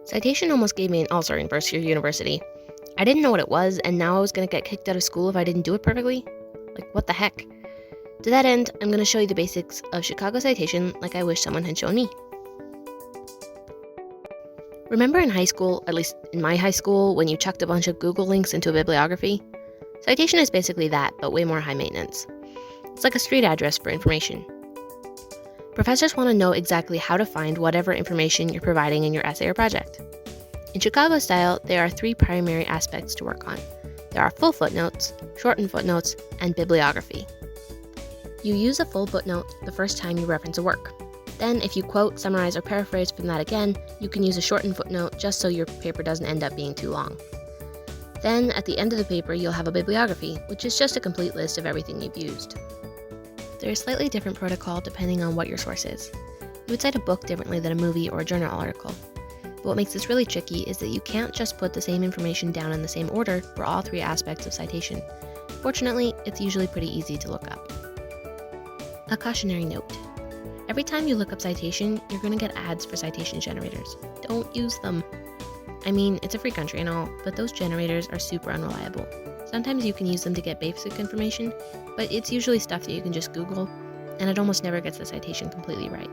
Citation almost gave me an ulcer in first year university. I didn't know what it was, and now I was going to get kicked out of school if I didn't do it perfectly? Like, what the heck? To that end, I'm going to show you the basics of Chicago citation like I wish someone had shown me. Remember in high school, at least in my high school, when you chucked a bunch of Google links into a bibliography? Citation is basically that, but way more high maintenance. It's like a street address for information. Professors want to know exactly how to find whatever information you're providing in your essay or project. In Chicago style, there are three primary aspects to work on. There are full footnotes, shortened footnotes, and bibliography. You use a full footnote the first time you reference a work. Then, if you quote, summarize, or paraphrase from that again, you can use a shortened footnote just so your paper doesn't end up being too long. Then, at the end of the paper, you'll have a bibliography, which is just a complete list of everything you've used. There is slightly different protocol depending on what your source is. You would cite a book differently than a movie or a journal article. But what makes this really tricky is that you can't just put the same information down in the same order for all three aspects of citation. Fortunately, it's usually pretty easy to look up. A cautionary note. Every time you look up citation, you're going to get ads for citation generators. Don't use them. I mean, it's a free country and all, but those generators are super unreliable. Sometimes you can use them to get basic information, but it's usually stuff that you can just Google, and it almost never gets the citation completely right.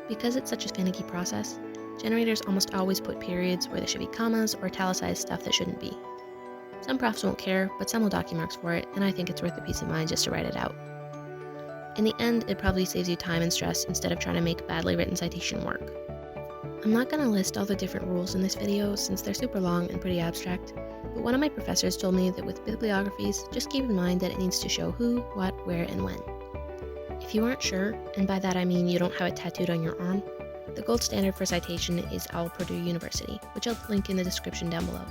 Because it's such a finicky process, generators almost always put periods where there should be commas or italicized stuff that shouldn't be. Some profs won't care, but some will dock you marks for it, and I think it's worth the peace of mind just to write it out. In the end, it probably saves you time and stress instead of trying to make badly written citation work. I'm not going to list all the different rules in this video since they're super long and pretty abstract, but one of my professors told me that with bibliographies, just keep in mind that it needs to show who, what, where, and when. If you aren't sure, and by that I mean you don't have it tattooed on your arm, the gold standard for citation is OWL Purdue University, which I'll link in the description down below.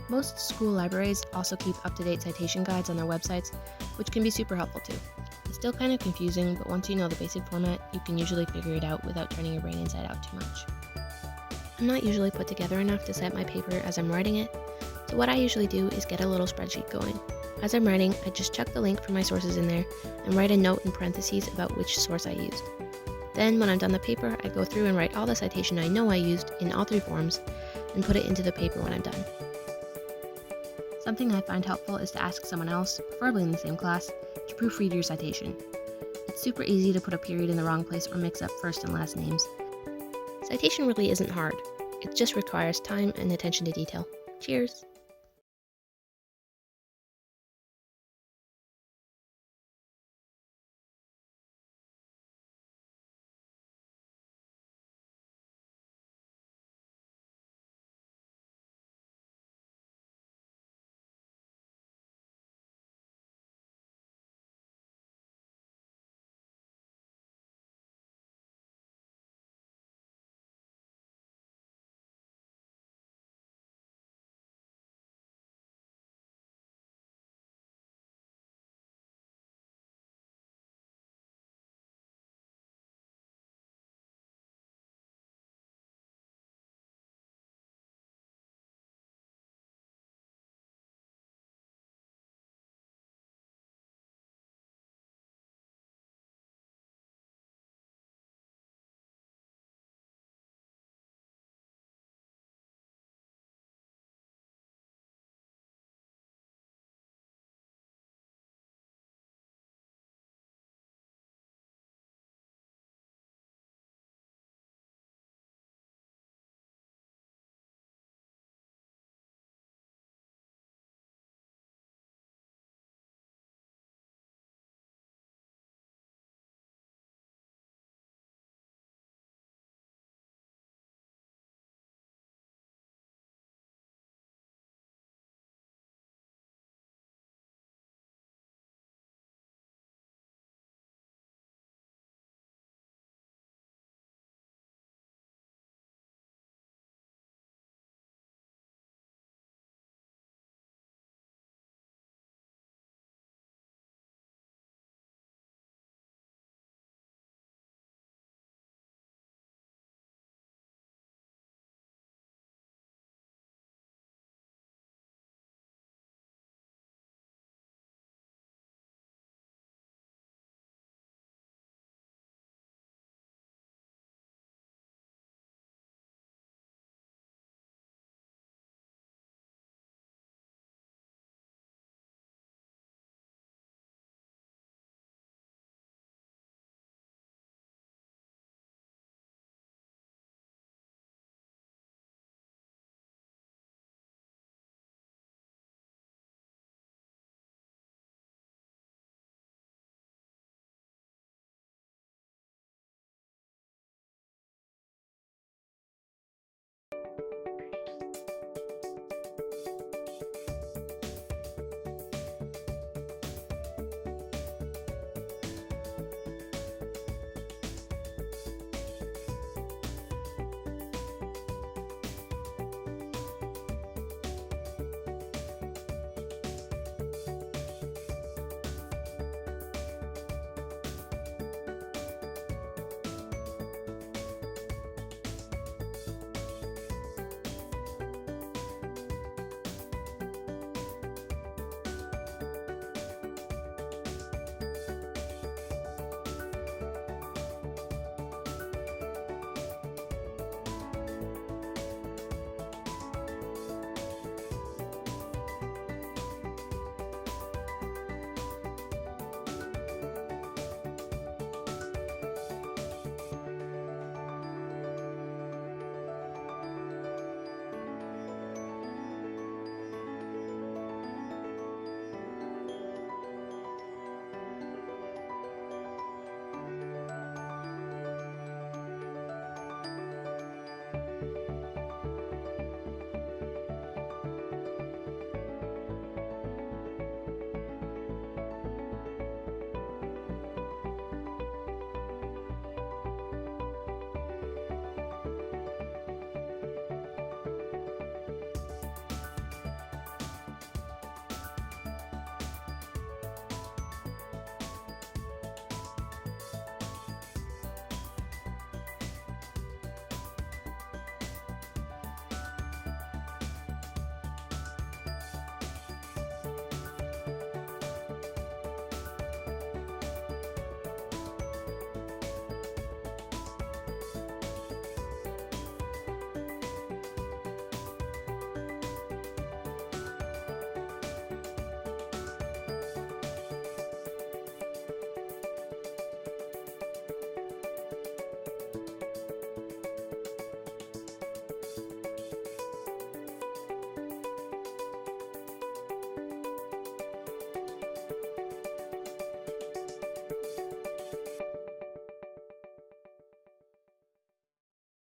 Most school libraries also keep up-to-date citation guides on their websites, which can be super helpful too. It's still kind of confusing, but once you know the basic format, you can usually figure it out without turning your brain inside out too much. I'm not usually put together enough to cite my paper as I'm writing it, so what I usually do is get a little spreadsheet going. As I'm writing, I just chuck the link for my sources in there and write a note in parentheses about which source I used. Then, when I'm done the paper, I go through and write all the citation I know I used in all three forms and put it into the paper when I'm done. Something I find helpful is to ask someone else, preferably in the same class, to proofread your citation. It's super easy to put a period in the wrong place or mix up first and last names. Citation really isn't hard. It just requires time and attention to detail. Cheers!